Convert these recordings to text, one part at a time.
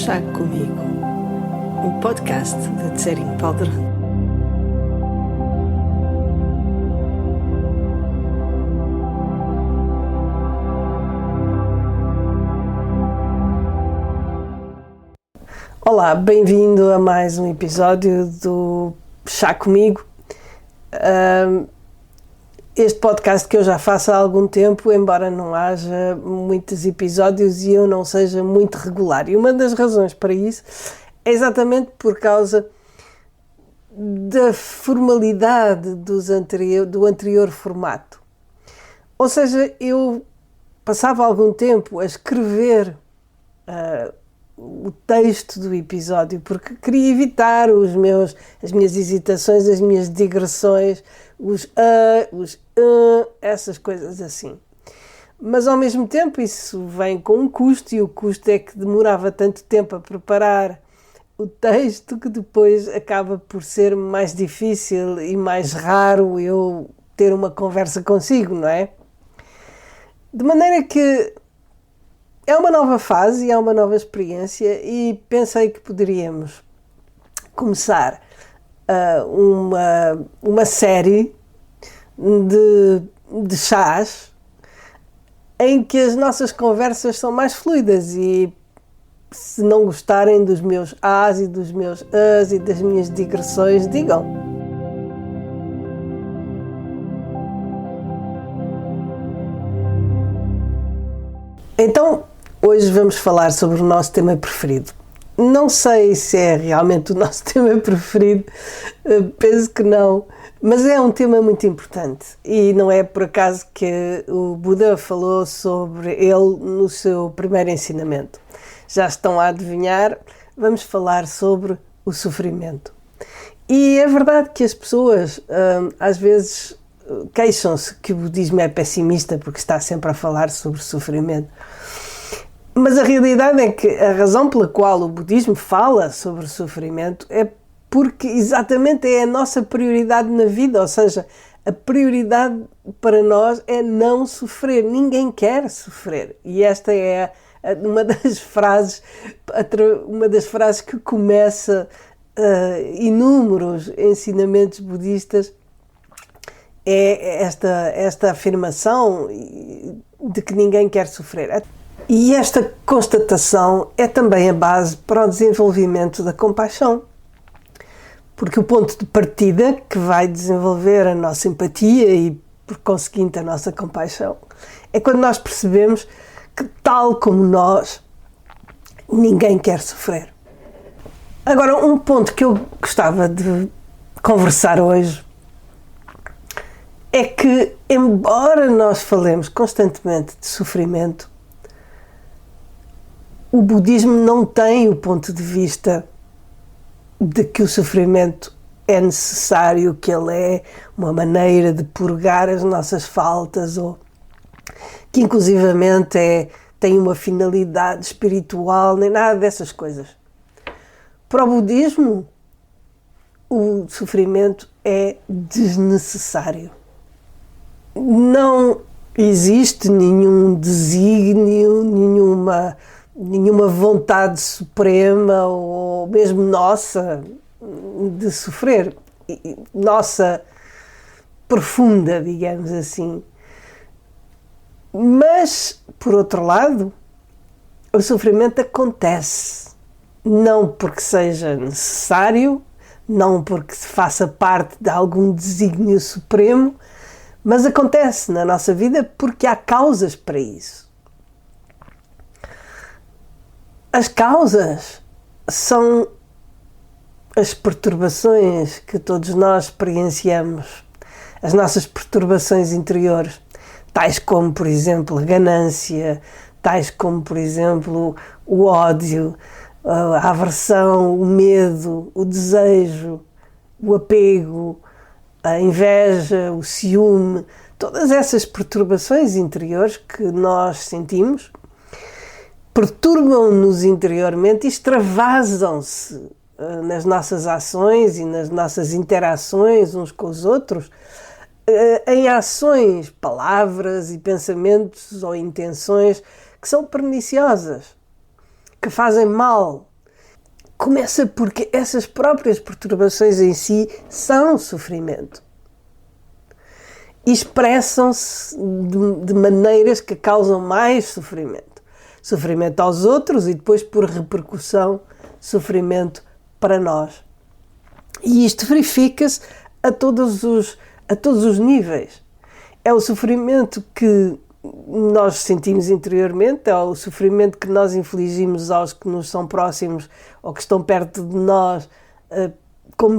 Chá Comigo, o podcast de Tsering Palder. Olá, bem-vindo a mais um episódio do Chá Comigo. Este podcast que eu já faço há algum tempo, embora não haja muitos episódios e eu não seja muito regular. E uma das razões para isso é exatamente por causa da formalidade do anterior formato. Ou seja, eu passava algum tempo a escrever o texto do episódio, porque queria evitar as minhas hesitações, as minhas digressões, essas coisas assim. Mas ao mesmo tempo isso vem com um custo, e o custo é que demorava tanto tempo a preparar o texto que depois acaba por ser mais difícil e mais raro eu ter uma conversa consigo, não é? De maneira que é uma nova fase e é uma nova experiência, e pensei que poderíamos começar uma série de chás em que as nossas conversas são mais fluidas, e se não gostarem dos meus as e dos meus as e das minhas digressões, digam. Então, hoje vamos falar sobre o nosso tema preferido. Não sei se é realmente o nosso tema preferido, penso que não, mas é um tema muito importante, e não é por acaso que o Buda falou sobre ele no seu primeiro ensinamento. Já estão a adivinhar, vamos falar sobre o sofrimento. E é verdade que as pessoas às vezes queixam-se que o budismo é pessimista porque está sempre a falar sobre sofrimento. Mas a realidade é que a razão pela qual o budismo fala sobre o sofrimento é porque exatamente é a nossa prioridade na vida, ou seja, a prioridade para nós é não sofrer. Ninguém quer sofrer. E esta é uma das frases que começa inúmeros ensinamentos budistas, é esta afirmação de que ninguém quer sofrer. E esta constatação é também a base para o desenvolvimento da compaixão, porque o ponto de partida que vai desenvolver a nossa empatia e, por conseguinte, a nossa compaixão, é quando nós percebemos que, tal como nós, ninguém quer sofrer. Agora, um ponto que eu gostava de conversar hoje é que, embora nós falemos constantemente de sofrimento, o budismo não tem o ponto de vista de que o sofrimento é necessário, que ele é uma maneira de purgar as nossas faltas, ou que inclusivamente tem uma finalidade espiritual, nem nada dessas coisas. Para o budismo, o sofrimento é desnecessário. Não existe nenhum desígnio, nenhuma vontade suprema ou mesmo nossa de sofrer, nossa profunda, digamos assim. Mas, por outro lado, o sofrimento acontece, não porque seja necessário, não porque faça parte de algum desígnio supremo, mas acontece na nossa vida porque há causas para isso. As causas são as perturbações que todos nós experienciamos, as nossas perturbações interiores, tais como, por exemplo, a ganância, tais como, por exemplo, o ódio, a aversão, o medo, o desejo, o apego, a inveja, o ciúme, todas essas perturbações interiores que nós sentimos perturbam-nos interiormente e extravasam-se nas nossas ações e nas nossas interações uns com os outros, em ações, palavras e pensamentos ou intenções que são perniciosas, que fazem mal começa porque essas próprias perturbações em si são sofrimento. E expressam-se de maneiras que causam mais sofrimento. Sofrimento aos outros e depois, por repercussão, sofrimento para nós. E isto verifica-se a todos os níveis. É o sofrimento que nós sentimos interiormente, é o sofrimento que nós infligimos aos que nos são próximos ou que estão perto de nós, como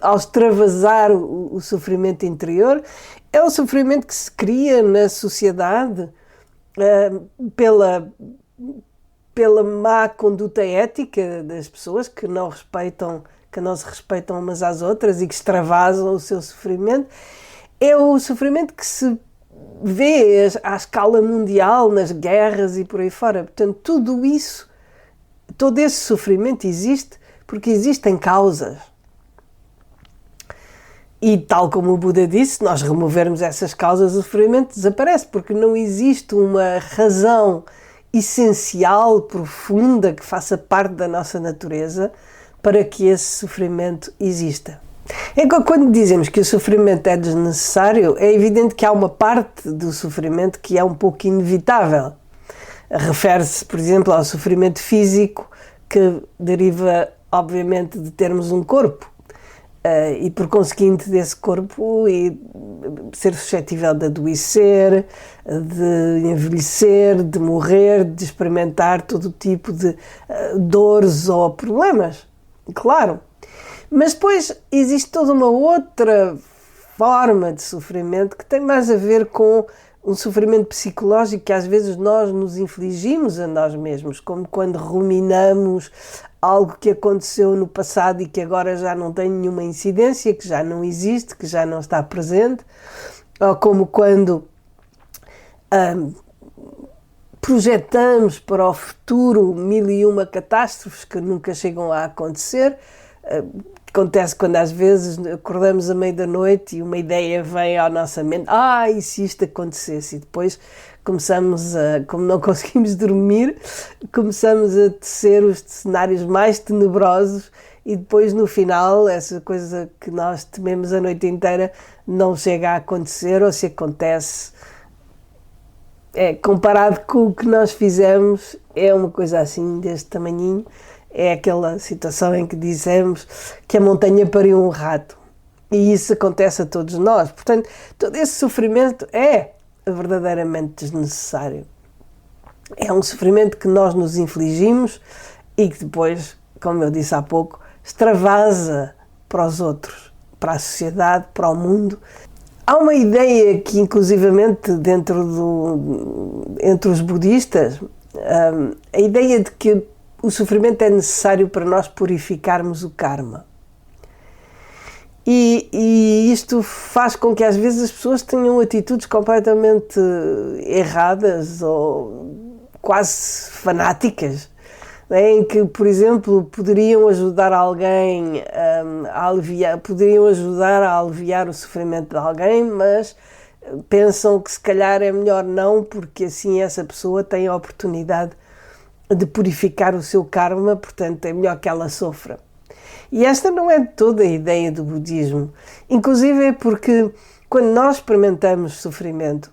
ao extravasar o sofrimento interior. É o sofrimento que se cria na sociedade pela má conduta ética das pessoas que não se respeitam umas às outras e que extravasam o seu sofrimento. É o sofrimento que se vê à escala mundial, nas guerras e por aí fora. Portanto, tudo isso, todo esse sofrimento existe porque existem causas. E tal como o Buda disse, se nós removermos essas causas, o sofrimento desaparece, porque não existe uma razão essencial, profunda, que faça parte da nossa natureza para que esse sofrimento exista. Quando dizemos que o sofrimento é desnecessário, é evidente que há uma parte do sofrimento que é um pouco inevitável. Refere-se, por exemplo, ao sofrimento físico, que deriva, obviamente, de termos um corpo. E por conseguinte desse corpo e ser suscetível de adoecer, de envelhecer, de morrer, de experimentar todo tipo de dores ou problemas, claro. Mas depois existe toda uma outra forma de sofrimento que tem mais a ver com um sofrimento psicológico que às vezes nós nos infligimos a nós mesmos, como quando ruminamos algo que aconteceu no passado e que agora já não tem nenhuma incidência, que já não existe, que já não está presente, ou como quando projetamos para o futuro 1001 catástrofes que nunca chegam a acontecer. Acontece quando às vezes acordamos à meia da noite e uma ideia vem à nossa mente, e se isto acontecesse? E depois como não conseguimos dormir, começamos a tecer os cenários mais tenebrosos e depois no final essa coisa que nós tememos a noite inteira não chega a acontecer, ou se acontece, comparado com o que nós fizemos, é uma coisa assim deste tamanhinho. É aquela situação em que dizemos que a montanha pariu um rato. E isso acontece a todos nós. Portanto, todo esse sofrimento é verdadeiramente desnecessário. É um sofrimento que nós nos infligimos e que depois, como eu disse há pouco, extravasa para os outros, para a sociedade, para o mundo. Há uma ideia que, inclusivamente, entre os budistas, a ideia de que o sofrimento é necessário para nós purificarmos o karma. E isto faz com que às vezes as pessoas tenham atitudes completamente erradas ou quase fanáticas, né? Em que, por exemplo, poderiam ajudar alguém poderiam ajudar a aliviar o sofrimento de alguém, mas pensam que se calhar é melhor não, porque assim essa pessoa tem a oportunidade de purificar o seu karma, portanto é melhor que ela sofra. E esta não é toda a ideia do budismo, inclusive é porque quando nós experimentamos sofrimento,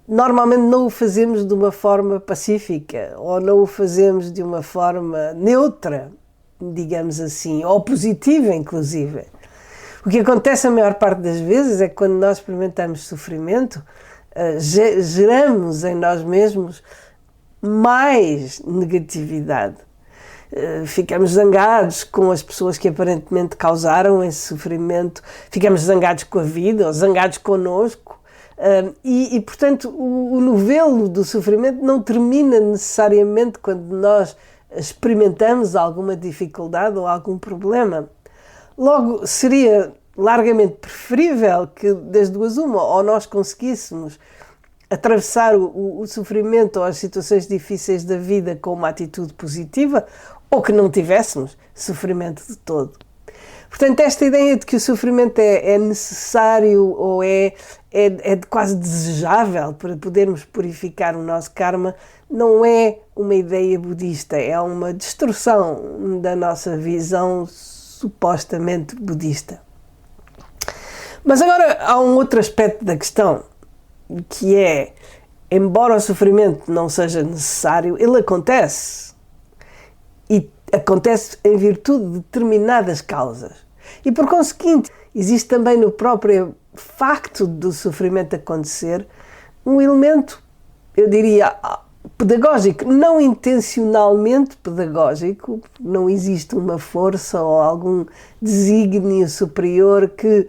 normalmente não o fazemos de uma forma pacífica, ou não o fazemos de uma forma neutra, digamos assim, ou positiva inclusive. O que acontece a maior parte das vezes é que quando nós experimentamos sofrimento, geramos em nós mesmos mais negatividade. Ficamos zangados com as pessoas que aparentemente causaram esse sofrimento, ficamos zangados com a vida, ou zangados connosco, e portanto o novelo do sofrimento não termina necessariamente quando nós experimentamos alguma dificuldade ou algum problema. Logo, seria largamente preferível que das duas uma, ou nós conseguíssemos atravessar o sofrimento ou as situações difíceis da vida com uma atitude positiva, ou que não tivéssemos sofrimento de todo. Portanto, esta ideia de que o sofrimento é necessário ou é quase desejável para podermos purificar o nosso karma não é uma ideia budista, é uma distorção da nossa visão supostamente budista. Mas agora há um outro aspecto da questão, que é, embora o sofrimento não seja necessário, ele acontece. E acontece em virtude de determinadas causas. E por conseguinte, existe também no próprio facto do sofrimento acontecer um elemento, eu diria, pedagógico, não intencionalmente pedagógico, não existe uma força ou algum desígnio superior que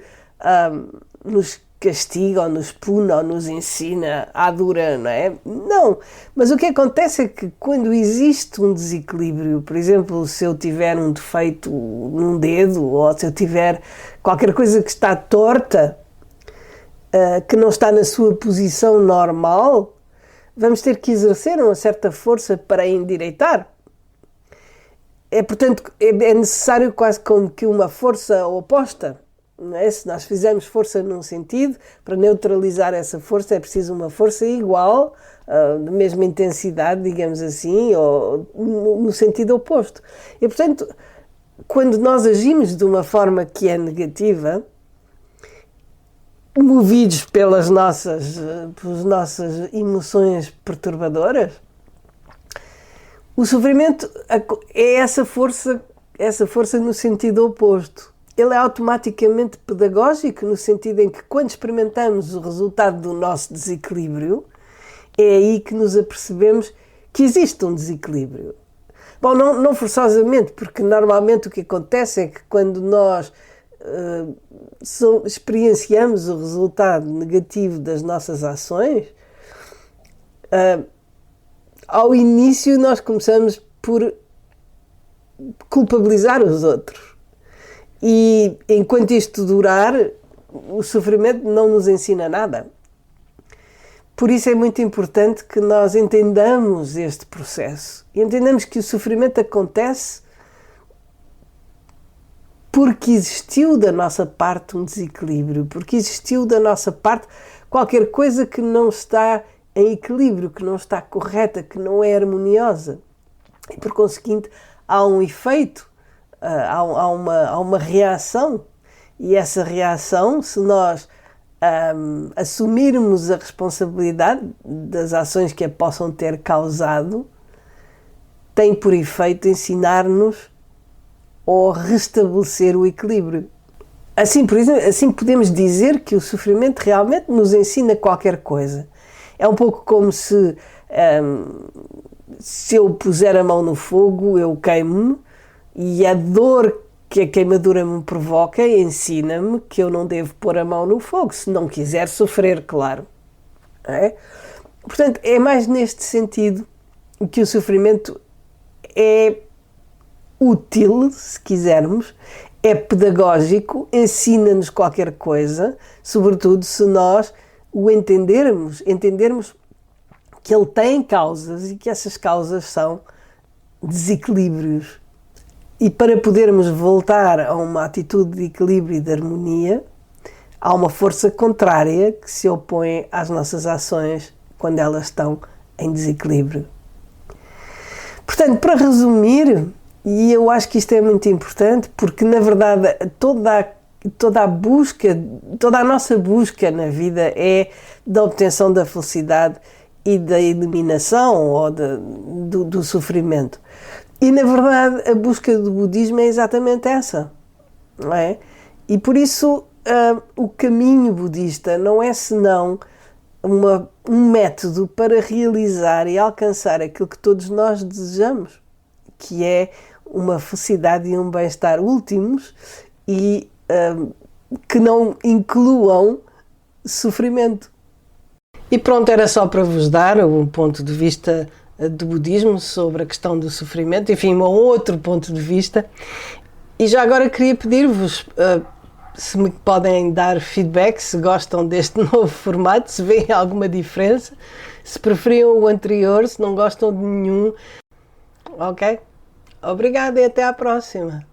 nos castiga ou nos pune ou nos ensina à dura, não é? Não, mas o que acontece é que quando existe um desequilíbrio, por exemplo, se eu tiver um defeito num dedo ou se eu tiver qualquer coisa que está torta, que não está na sua posição normal, vamos ter que exercer uma certa força para a endireitar. Portanto, é necessário quase como que uma força oposta. Não é? Se nós fizermos força num sentido, para neutralizar essa força é preciso uma força igual, da mesma intensidade, digamos assim, ou no sentido oposto. E, portanto, quando nós agimos de uma forma que é negativa, movidos pelas nossas emoções perturbadoras, o sofrimento é essa força no sentido oposto. Ele é automaticamente pedagógico no sentido em que quando experimentamos o resultado do nosso desequilíbrio, é aí que nos apercebemos que existe um desequilíbrio. Bom, não forçosamente, porque normalmente o que acontece é que quando nós experienciamos o resultado negativo das nossas ações, ao início nós começamos por culpabilizar os outros. E enquanto isto durar, o sofrimento não nos ensina nada. Por isso é muito importante que nós entendamos este processo. E entendamos que o sofrimento acontece porque existiu da nossa parte um desequilíbrio, porque existiu da nossa parte qualquer coisa que não está em equilíbrio, que não está correta, que não é harmoniosa. E por conseguinte, há um efeito, há uma reação, e essa reação, se nós assumirmos a responsabilidade das ações que a possam ter causado, tem por efeito ensinar-nos ou restabelecer o equilíbrio. Assim, por exemplo, assim podemos dizer que o sofrimento realmente nos ensina qualquer coisa. É um pouco como se eu puser a mão no fogo, eu queimo-me, e a dor que a queimadura me provoca ensina-me que eu não devo pôr a mão no fogo, se não quiser sofrer, claro. É? Portanto, é mais neste sentido que o sofrimento é útil, se quisermos, é pedagógico, ensina-nos qualquer coisa, sobretudo se nós o entendermos que ele tem causas e que essas causas são desequilíbrios. E para podermos voltar a uma atitude de equilíbrio e de harmonia, há uma força contrária que se opõe às nossas ações quando elas estão em desequilíbrio. Portanto, para resumir, e eu acho que isto é muito importante, porque na verdade toda a nossa busca na vida é da obtenção da felicidade e da eliminação ou do sofrimento. E na verdade a busca do budismo é exatamente essa, não é? E por isso o caminho budista não é senão um método para realizar e alcançar aquilo que todos nós desejamos, que é uma felicidade e um bem-estar últimos e que não incluam sofrimento. E pronto, era só para vos dar um ponto de vista do budismo sobre a questão do sofrimento, enfim, um outro ponto de vista. E já agora queria pedir-vos se me podem dar feedback, se gostam deste novo formato, se veem alguma diferença, se preferiam o anterior, se não gostam de nenhum. Ok? Obrigada e até à próxima.